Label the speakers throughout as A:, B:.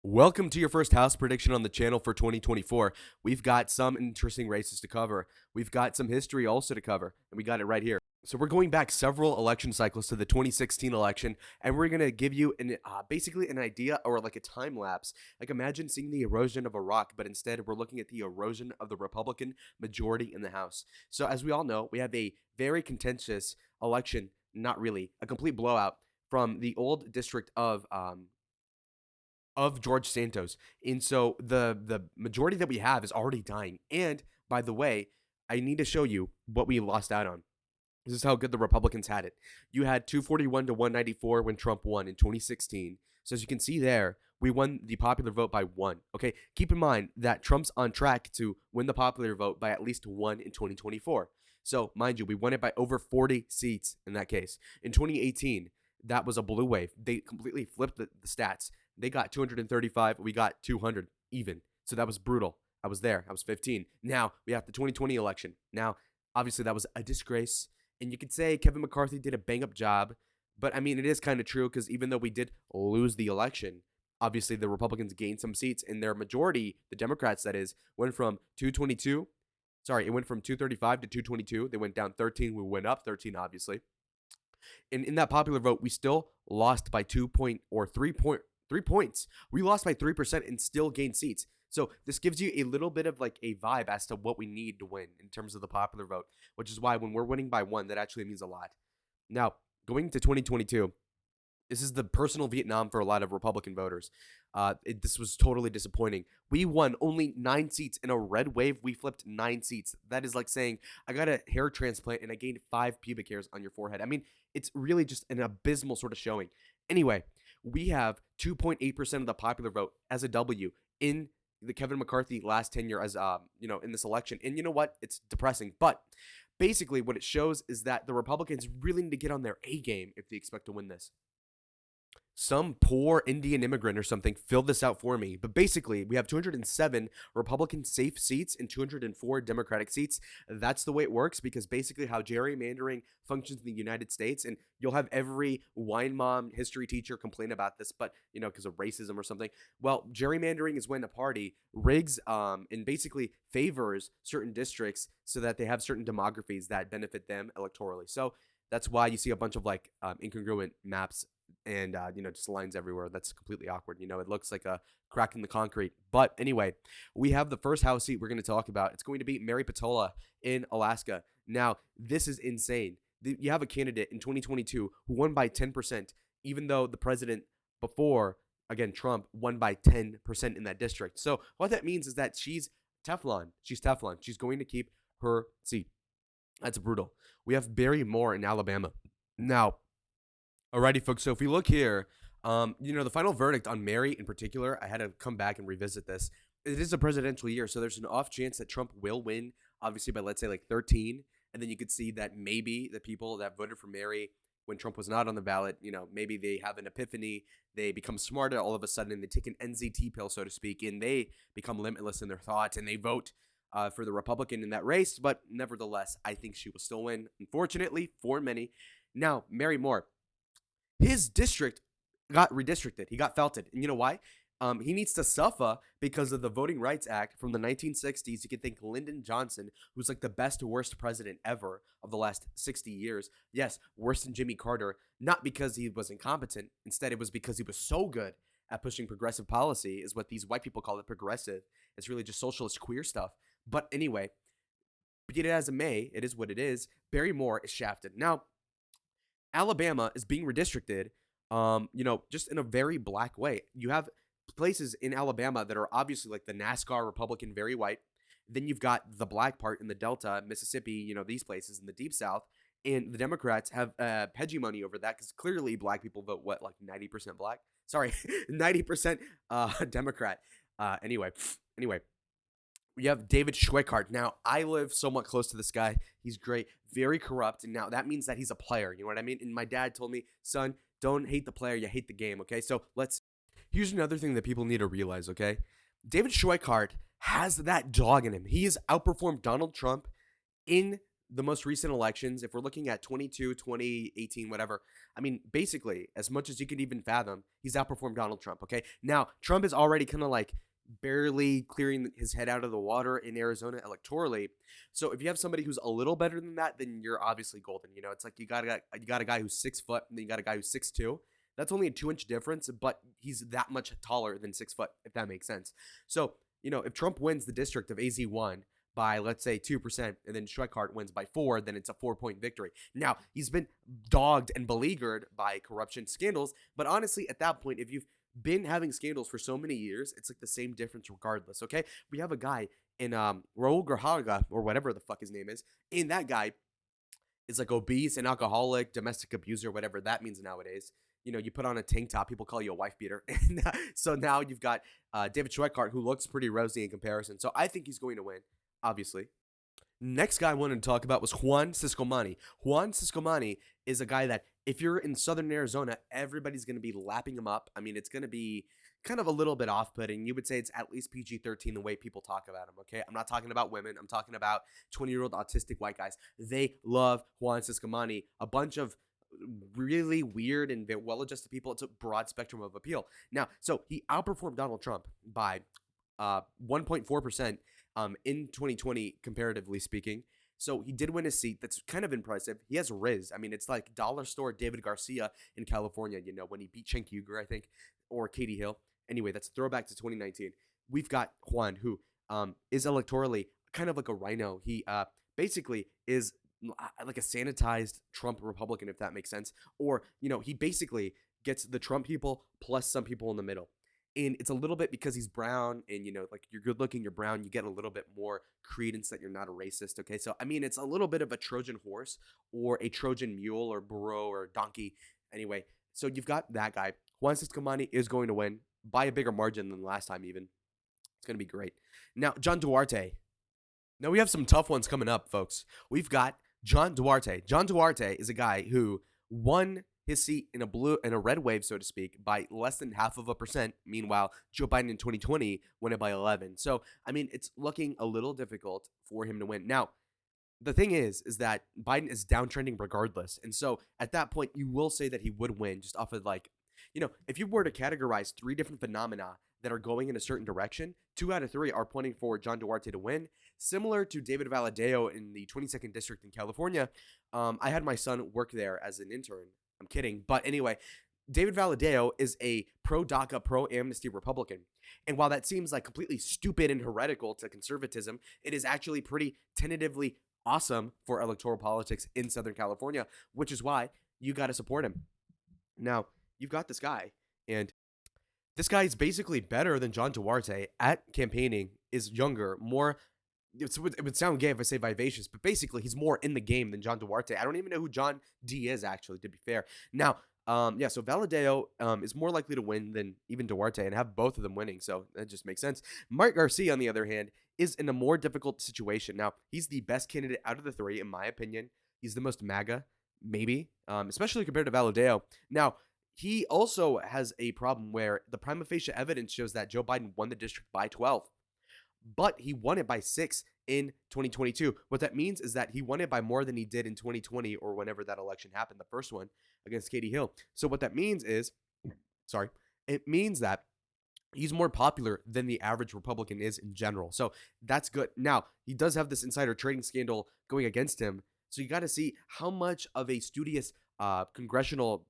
A: Welcome to your first house prediction on the channel for 2024. We've got some interesting races to cover. We've got some history also to cover, and we got it right here. So we're going back several election cycles to the 2016 election, and we're going to give you basically an idea or like a time lapse. Like imagine seeing the erosion of a rock, but instead we're looking at the erosion of the Republican majority in the House. So as we all know, we have a very contentious election, not really, a complete blowout from the old district of George Santos. And so the majority that we have is already dying. And by the way, I need to show you what we lost out on. This is how good the Republicans had it. You had 241 to 194 when Trump won in 2016. So as you can see there, we won the popular vote by one. Okay, keep in mind that Trump's on track to win the popular vote by at least one in 2024. So mind you, we won it by over 40 seats in that case. In 2018, that was a blue wave. They completely flipped the stats. They got 235. We got 200 even. So that was brutal. I was there. I was 15. Now we have the 2020 election. Now, obviously, that was a disgrace. And you could say Kevin McCarthy did a bang up job. But I mean, it is kind of true because even though we did lose the election, obviously the Republicans gained some seats and their majority, the Democrats that is, went from 222. Sorry, it went from 235 to 222. They went down 13. We went up 13, obviously. And in that popular vote, we still lost by 3 points. We lost by 3% and still gained seats. So this gives you a little bit of like a vibe as to what we need to win in terms of the popular vote, which is why when we're winning by one, that actually means a lot. Now, going to 2022, this is the personal Vietnam for a lot of Republican voters. This was totally disappointing. We won only 9 seats in a red wave. We flipped 9 seats. That is like saying I got a hair transplant and I gained 5 pubic hairs on your forehead. I mean, it's really just an abysmal sort of showing. Anyway, we have 2.8% of the popular vote as a W in the Kevin McCarthy last tenure as in this election. And you know what? It's depressing, but basically what it shows is that the Republicans really need to get on their A game if they expect to win this. Some poor Indian immigrant or something filled this out for me. But basically, we have 207 Republican safe seats and 204 Democratic seats. That's the way it works because basically how gerrymandering functions in the United States, and you'll have every wine mom history teacher complain about this, but because of racism or something. Well, gerrymandering is when a party rigs and basically favors certain districts so that they have certain demographies that benefit them electorally. So that's why you see a bunch of like incongruent maps and just lines everywhere. That's completely awkward. It looks like a crack in the concrete. But anyway, we have the first House seat we're going to talk about. It's going to be Mary Patola in Alaska. Now, this is insane. You have a candidate in 2022 who won by 10%, even though the president before, again, Trump, won by 10% in that district. So what that means is that she's Teflon. She's Teflon. She's going to keep her seat. That's brutal. We have Barry Moore in Alabama. Now, alrighty, folks. So if we look here, the final verdict on Mary in particular, I had to come back and revisit this. It is a presidential year, so there's an off chance that Trump will win, obviously by let's say like 13, and then you could see that maybe the people that voted for Mary when Trump was not on the ballot, maybe they have an epiphany, they become smarter all of a sudden, and they take an NZT pill, so to speak, and they become limitless in their thoughts, and they vote for the Republican in that race. But nevertheless, I think she will still win, unfortunately, for many. Now, Mary Moore. His district got redistricted. He got felted. And you know why? He needs to suffer because of the Voting Rights Act from the 1960s. You can think Lyndon Johnson, who's like the best worst president ever of the last 60 years. Yes, worse than Jimmy Carter, not because he was incompetent. Instead, it was because he was so good at pushing progressive policy, is what these white people call it, progressive. It's really just socialist queer stuff. But anyway, be it as it may, it is what it is. Barry Moore is shafted. Now, Alabama is being redistricted, just in a very black way. You have places in Alabama that are obviously like the NASCAR Republican, very white. Then you've got the black part in the Delta, Mississippi, these places in the Deep South. And the Democrats have hegemony over that because clearly black people vote, what, like 90% black? Sorry, 90% Democrat. Anyway. We have David Schweikart. Now, I live somewhat close to this guy. He's great, very corrupt. And now that means that he's a player. You know what I mean? And my dad told me, son, don't hate the player. You hate the game. Okay. So here's another thing that people need to realize. Okay. David Schweikart has that dog in him. He has outperformed Donald Trump in the most recent elections, if we're looking at 22, 2018, whatever, I mean, basically, as much as you can even fathom, he's outperformed Donald Trump. Okay. Now, Trump is already kind of like barely clearing his head out of the water in Arizona electorally. So if you have somebody who's a little better than that, then you're obviously golden. You know, it's like you got a guy who's 6 foot, and then you got a guy who's 6'2". That's only a 2 inch difference, but he's that much taller than 6 foot, if that makes sense. So, if Trump wins the district of AZ1 by, let's say, 2%, and then Schweikart wins by 4, then it's a 4-point victory. Now, he's been dogged and beleaguered by corruption scandals, but honestly, at that point, if you've been having scandals for so many years, it's like the same difference regardless, okay? We have a guy in Raul Garhaga, or whatever the fuck his name is, and that guy is like obese and alcoholic, domestic abuser, whatever that means nowadays. You put on a tank top, people call you a wife beater. And so now you've got David Schweikart, who looks pretty rosy in comparison. So I think he's going to win, obviously. Next guy I wanted to talk about was Juan Ciscomani. Juan Ciscomani is a guy that if you're in southern Arizona, everybody's going to be lapping him up. I mean, it's going to be kind of a little bit off-putting. You would say it's at least PG-13 the way people talk about him, okay? I'm not talking about women. I'm talking about 20-year-old autistic white guys. They love Juan Ciscomani. A bunch of really weird and well-adjusted people. It's a broad spectrum of appeal. Now, so he outperformed Donald Trump by 1.4% in 2020, comparatively speaking. So he did win a seat. That's kind of impressive. He has Riz. I mean, it's like dollar store David Garcia in California, when he beat Cenk Uygur, I think, or Katie Hill. Anyway, that's a throwback to 2019. We've got Juan, who is electorally kind of like a rhino. He basically is like a sanitized Trump Republican, if that makes sense. Or, he basically gets the Trump people plus some people in the middle. And it's a little bit because he's brown and, like you're good looking, you're brown, you get a little bit more credence that you're not a racist. Okay. So, I mean, it's a little bit of a Trojan horse or a Trojan mule or burro or donkey. Anyway, so you've got that guy. Juan Ciscomani is going to win by a bigger margin than last time, even. It's going to be great. Now, John Duarte. Now, we have some tough ones coming up, folks. We've got John Duarte. John Duarte is a guy who won his seat in a red wave, so to speak, by less than 0.5%. Meanwhile, Joe Biden in 2020 won it by 11. So, I mean, it's looking a little difficult for him to win. Now, the thing is that Biden is downtrending regardless. And so at that point, you will say that he would win just off of if you were to categorize 3 different phenomena that are going in a certain direction, 2 out of 3 are pointing for John Duarte to win. Similar to David Valadao in the 22nd District in California, I had my son work there as an intern. I'm kidding. But anyway, David Valadao is a pro-DACA, pro-amnesty Republican. And while that seems like completely stupid and heretical to conservatism, it is actually pretty tentatively awesome for electoral politics in Southern California, which is why you got to support him. Now, you've got this guy, and this guy is basically better than John Duarte at campaigning, is younger, more. It would sound gay if I say vivacious, but basically he's more in the game than John Duarte. I don't even know who John D is, actually, to be fair. Now, so Valadao is more likely to win than even Duarte and have both of them winning, so that just makes sense. Mark Garcia, on the other hand, is in a more difficult situation. Now, he's the best candidate out of the 3, in my opinion. He's the most MAGA, maybe, especially compared to Valadao. Now, he also has a problem where the prima facie evidence shows that Joe Biden won the district by 12. But he won it by 6 in 2022. What that means is that he won it by more than he did in 2020 or whenever that election happened, the first one against Katie Hill. So what that means is, it means that he's more popular than the average Republican is in general. So that's good. Now, he does have this insider trading scandal going against him. So you got to see how much of a studious congressional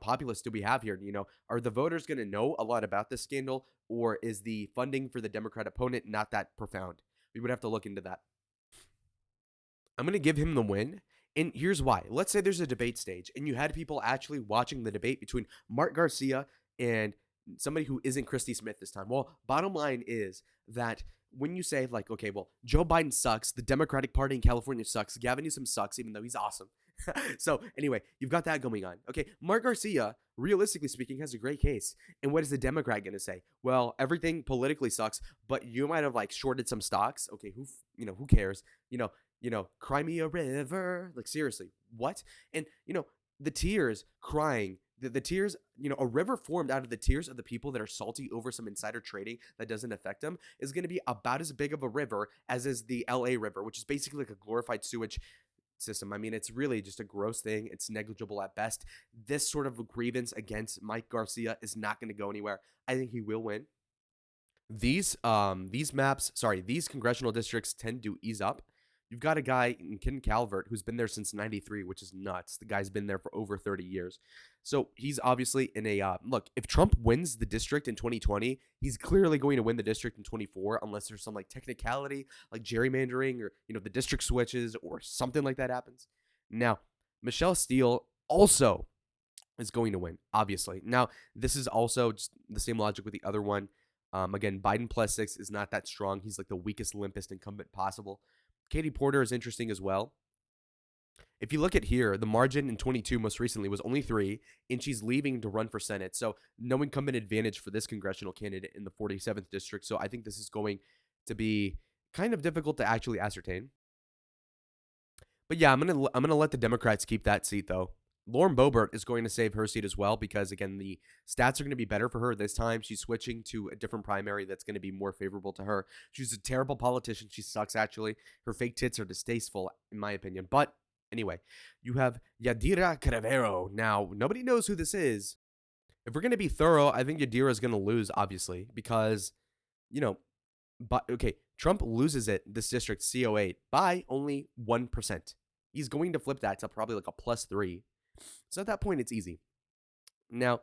A: populace do we have here? Are the voters going to know a lot about this scandal, or is the funding for the Democrat opponent not that profound? We would have to look into that. I'm going to give him the win, and here's why. Let's say there's a debate stage, and you had people actually watching the debate between Mark Garcia and somebody who isn't Christy Smith this time. Well, bottom line is that when you say, okay, well, Joe Biden sucks, the Democratic Party in California sucks, Gavin Newsom sucks, even though he's awesome. So anyway, you've got that going on. Okay, Mark Garcia, realistically speaking, has a great case. And what is the Democrat going to say? Well, everything politically sucks, but you might have shorted some stocks. Okay, who cares? Cry me a river. Seriously, what? And the tears crying. The tears, a river formed out of the tears of the people that are salty over some insider trading that doesn't affect them is going to be about as big of a river as is the LA River, which is basically like a glorified sewage system. I mean, it's really just a gross thing. It's negligible at best. This sort of grievance against Mike Garcia is not going to go anywhere. I think he will win. These congressional districts tend to ease up. You've got a guy in Ken Calvert who's been there since '93, which is nuts. The guy's been there for over 30 years. So he's obviously in a look. If Trump wins the district in 2020, he's clearly going to win the district in 24, unless there's some like technicality, like gerrymandering, or the district switches or something like that happens. Now, Michelle Steele also is going to win, obviously. Now, this is also just the same logic with the other one. Again, Biden +6 is not that strong. He's like the weakest, limpest incumbent possible. Katie Porter is interesting as well. If you look at here, the margin in 22 most recently was only 3, and she's leaving to run for Senate. So no incumbent advantage for this congressional candidate in the 47th district. So I think this is going to be kind of difficult to actually ascertain. But yeah, I'm gonna let the Democrats keep that seat though. Lauren Boebert is going to save her seat as well because again the stats are going to be better for her this time. She's switching to a different primary that's going to be more favorable to her. She's a terrible politician. She sucks actually. Her fake tits are distasteful in my opinion. But anyway, you have Yadira Cravero. Now nobody knows who this is. If we're going to be thorough, I think Yadira is going to lose obviously because you know but okay, Trump loses this district CO8 by only 1%. He's going to flip that to probably like a +3. So at that point, it's easy. Now,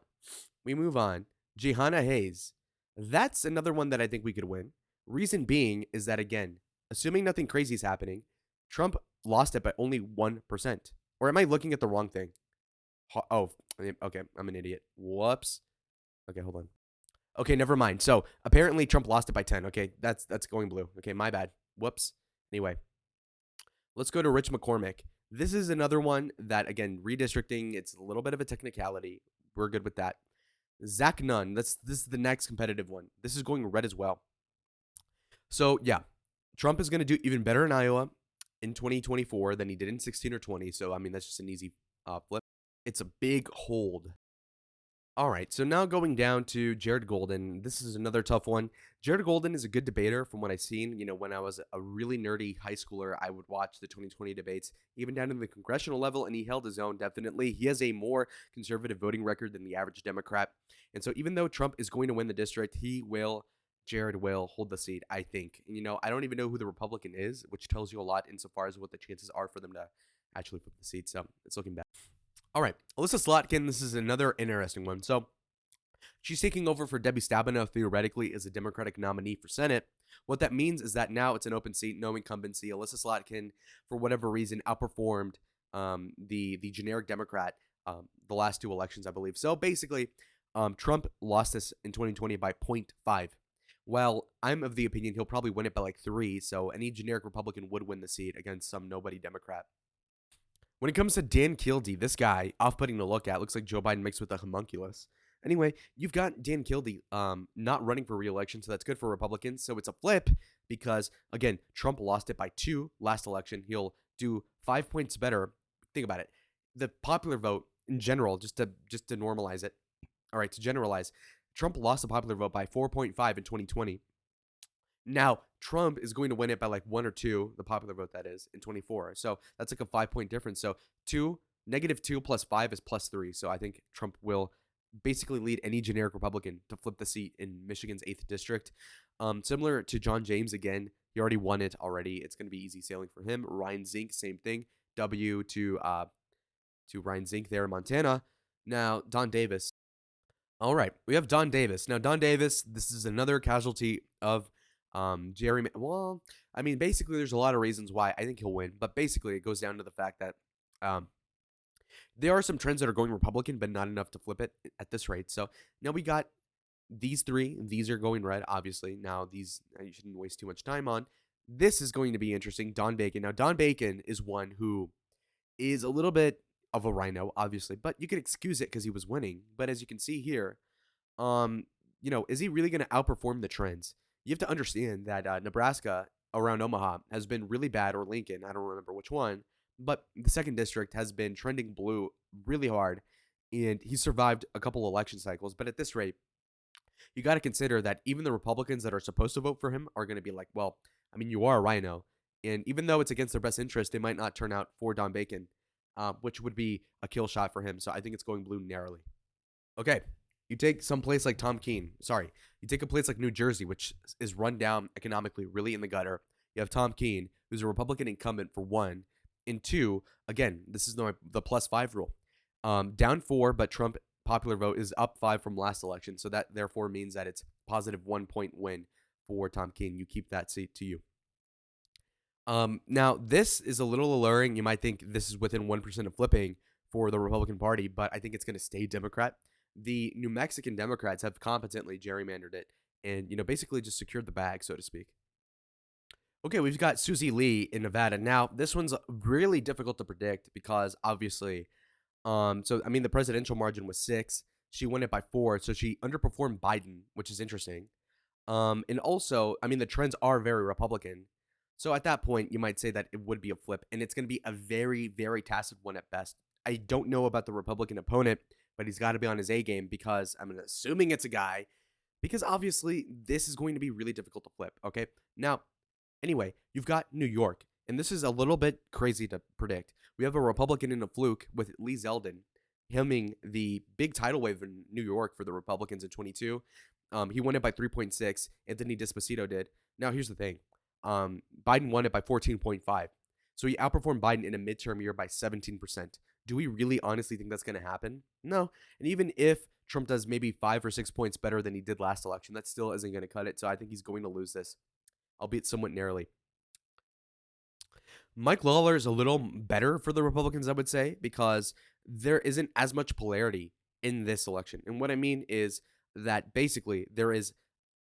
A: we move on. Jehanna Hayes. That's another one that I think we could win. Reason being is that, again, assuming nothing crazy is happening, Trump lost it by only 1%. Or am I looking at the wrong thing? Oh, okay. I'm an idiot. Whoops. Okay, hold on. Okay, never mind. So apparently Trump lost it by 10. Okay, that's going blue. Okay, my bad. Whoops. Anyway, let's go to Rich McCormick. This is another one that, again, redistricting, it's a little bit of a technicality. We're good with that. Zach Nunn, this is the next competitive one. This is going red as well. So, yeah, Trump is going to do even better in Iowa in 2024 than he did in 16 or 20. So, I mean, that's just an easy flip. It's a big hold. All right, so now going down to Jared Golden. This is another tough one. Jared Golden is a good debater from what I've seen. When I was a really nerdy high schooler, I would watch the 2020 debates, even down to the congressional level, and he held his own, definitely. He has a more conservative voting record than the average Democrat. And so even though Trump is going to win the district, Jared will hold the seat, I think. I don't even know who the Republican is, which tells you a lot insofar as what the chances are for them to actually flip the seat. So it's looking bad. All right, Alyssa Slotkin, this is another interesting one. So she's taking over for Debbie Stabenow, theoretically, as a Democratic nominee for Senate. What that means is that now it's an open seat, no incumbency. Alyssa Slotkin, for whatever reason, outperformed the generic Democrat the last 2 elections, I believe. So basically, Trump lost this in 2020 by 0.5. Well, I'm of the opinion he'll probably win it by like 3, so any generic Republican would win the seat against some nobody Democrat. When it comes to Dan Kildee, this guy, off-putting to look at, looks like Joe Biden mixed with a homunculus. Anyway, you've got Dan Kildee not running for re-election, so that's good for Republicans. So it's a flip because, again, Trump lost it by 2 last election. He'll do 5 points better. Think about it. The popular vote in general, just to normalize it. All right, to generalize, Trump lost the popular vote by 4.5 in 2020. Now, Trump is going to win it by like 1 or 2, the popular vote that is, in 24. So that's like a 5-point difference. So -2 plus 5 is +3. So I think Trump will basically lead any generic Republican to flip the seat in Michigan's 8th district. Similar to John James again, he already won it already. It's going to be easy sailing for him. Ryan Zink, same thing. W to Ryan Zink there in Montana. Now, Don Davis. All right, we have Don Davis. Now, Don Davis, this is another casualty of Jerry. Well, I mean, basically, there's a lot of reasons why I think he'll win, but basically, it goes down to the fact that there are some trends that are going Republican, but not enough to flip it at this rate. So now we got these 3. These are going red, obviously. Now, these you shouldn't waste too much time on. This is going to be interesting. Don Bacon. Now, Don Bacon is one who is a little bit of a rhino, obviously, but you can excuse it because he was winning. But as you can see here, is he really going to outperform the trends? You have to understand that Nebraska around Omaha has been really bad, or Lincoln, I don't remember which one, but the 2nd district has been trending blue really hard, and he survived a couple election cycles. But at this rate, you got to consider that even the Republicans that are supposed to vote for him are going to be like, well, I mean, you are a rhino. And even though it's against their best interest, they might not turn out for Don Bacon, which would be a kill shot for him. So I think it's going blue narrowly. Okay. You take some place like Tom Keene. Sorry. You take a place like New Jersey, which is run down economically, really in the gutter. You have Tom Keene, who's a Republican incumbent for one. And two, again, this is the +5 rule. Down four, but Trump popular vote is up five from last election. So that therefore means that it's positive 1 point win for Tom Keene. You keep that seat to you. Now, this is a little alluring. You might think this is within 1% of flipping for the Republican Party, but I think it's going to stay Democrat. The New Mexican Democrats have competently gerrymandered it and, basically just secured the bag, so to speak. Okay, we've got Susie Lee in Nevada. Now, this one's really difficult to predict because obviously, the presidential margin was 6. She won it by 4, so she underperformed Biden, which is interesting. And also, the trends are very Republican. So at that point, you might say that it would be a flip, and it's going to be a very, very tacit one at best. I don't know about the Republican opponent, but he's got to be on his A game because I'm assuming it's a guy, because obviously this is going to be really difficult to flip. Okay. Now, anyway, you've got New York, and this is a little bit crazy to predict. We have a Republican in a fluke with Lee Zeldin hemming the big tidal wave in New York for the Republicans in 22. He won it by 3.6. Anthony Despacito did. Now, here's the thing. Biden won it by 14.5. So he outperformed Biden in a midterm year by 17%. Do we really honestly think that's going to happen? No. And even if Trump does maybe 5 or 6 points better than he did last election, that still isn't going to cut it. So I think he's going to lose this, albeit somewhat narrowly. Mike Lawler is a little better for the Republicans, I would say, because there isn't as much polarity in this election. And what I mean is that basically there is,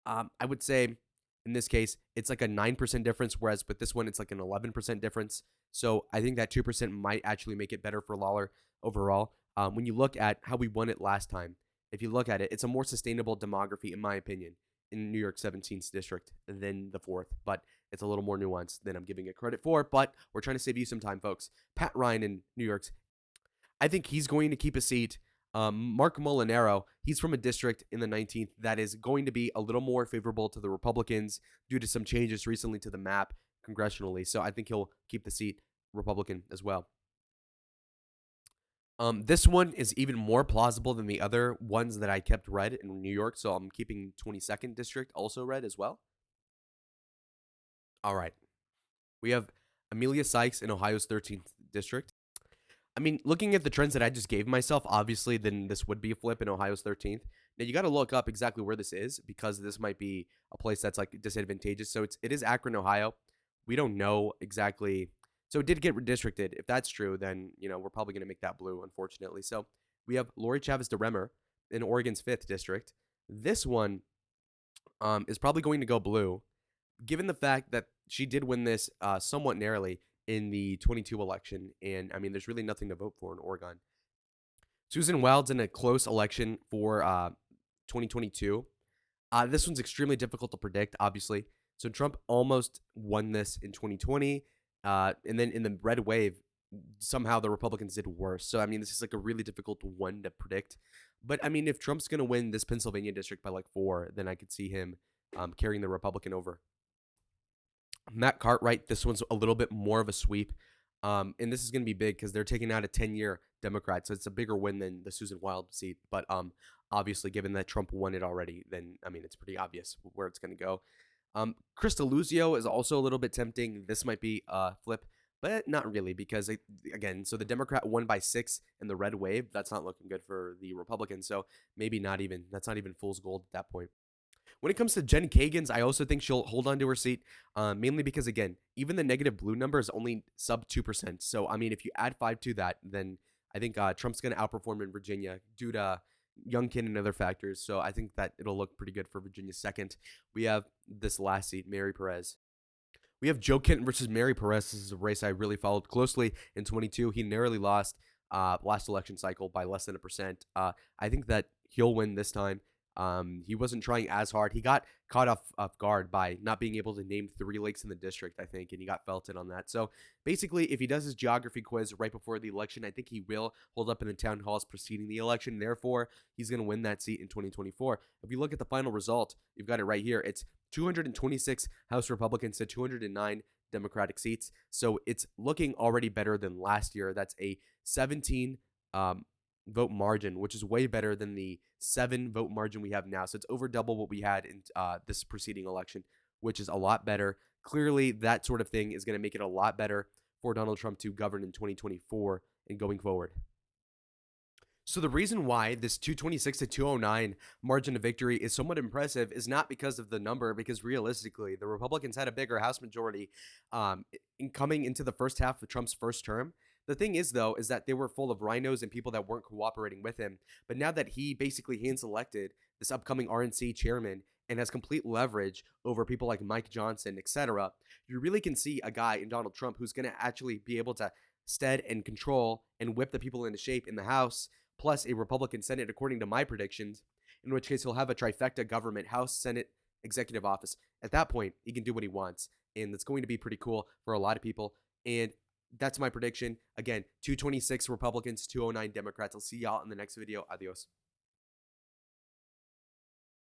A: I would say, in this case, it's like a 9% difference, whereas with this one, it's like an 11% difference. So I think that 2% might actually make it better for Lawler overall. When you look at how we won it last time, if you look at it, it's a more sustainable demography, in my opinion, in New York 17th district than the 4th. But it's a little more nuanced than I'm giving it credit for. But we're trying to save you some time, folks. Pat Ryan in New York's, I think he's going to keep a seat. Mark Molinaro, he's from a district in the 19th that is going to be a little more favorable to the Republicans due to some changes recently to the map congressionally. So I think he'll keep the seat Republican as well. This one is even more plausible than the other ones that I kept red in New York. So I'm keeping 22nd district also red as well. All right. We have Amelia Sykes in Ohio's 13th district. Looking at the trends that I just gave myself, obviously, then this would be a flip in Ohio's 13th. Now, you got to look up exactly where this is because this might be a place that's like disadvantageous. So it is Akron, Ohio. We don't know exactly. So it did get redistricted. If that's true, then, we're probably going to make that blue, unfortunately. So we have Lori Chavez DeRemer in Oregon's 5th district. This one is probably going to go blue, given the fact that she did win this somewhat narrowly in the 22 election. And there's really nothing to vote for in Oregon. Susan Wilds in a close election for 2022. This one's extremely difficult to predict, obviously. So Trump almost won this in 2020. And then in the red wave, somehow the Republicans did worse. So, this is like a really difficult one to predict. But, if Trump's going to win this Pennsylvania district by like 4, then I could see him carrying the Republican over. Matt Cartwright, this one's a little bit more of a sweep. And this is going to be big because they're taking out a 10-year Democrat. So it's a bigger win than the Susan Wild seat. But obviously, given that Trump won it already, then, it's pretty obvious where it's going to go. Krista Luzio is also a little bit tempting. This might be a flip, but not really because, again, so the Democrat won by 6 in the red wave. That's not looking good for the Republicans. So maybe that's not even fool's gold at that point. When it comes to Jen Kagan's, I also think she'll hold on to her seat, mainly because, again, even the negative blue number is only sub 2%. So, if you add 5 to that, then I think Trump's going to outperform in Virginia due to Youngkin and other factors. So I think that it'll look pretty good for Virginia's 2nd. We have this last seat, Mary Perez. We have Joe Kent versus Mary Perez. This is a race I really followed closely in 22. He narrowly lost last election cycle by less than 1%. I think that he'll win this time. He wasn't trying as hard. He got caught off guard by not being able to name 3 lakes in the district, I think, and he got felted on that. So basically, if he does his geography quiz right before the election, I think he will hold up in the town halls preceding the election. Therefore, he's going to win that seat in 2024. If you look at the final result, you've got it right here. It's 226 House Republicans to 209 Democratic seats. So it's looking already better than last year. That's a 17 um, vote margin, which is way better than the 7 vote margin we have now. So it's over double what we had in this preceding election, which is a lot better. Clearly, that sort of thing is going to make it a lot better for Donald Trump to govern in 2024 and going forward. So the reason why this 226 to 209 margin of victory is somewhat impressive is not because of the number, because realistically, the Republicans had a bigger House majority coming into the first half of Trump's first term. The thing is, though, is that they were full of rhinos and people that weren't cooperating with him. But now that he basically hand selected this upcoming RNC chairman and has complete leverage over people like Mike Johnson, etc., you really can see a guy in Donald Trump who's going to actually be able to stead and control and whip the people into shape in the House, plus a Republican Senate, according to my predictions, in which case he'll have a trifecta government, House, Senate, executive office. At that point, he can do what he wants. And that's going to be pretty cool for a lot of people. And that's my prediction. Again, 226 Republicans, 209 Democrats. I'll see y'all in the next video. Adios.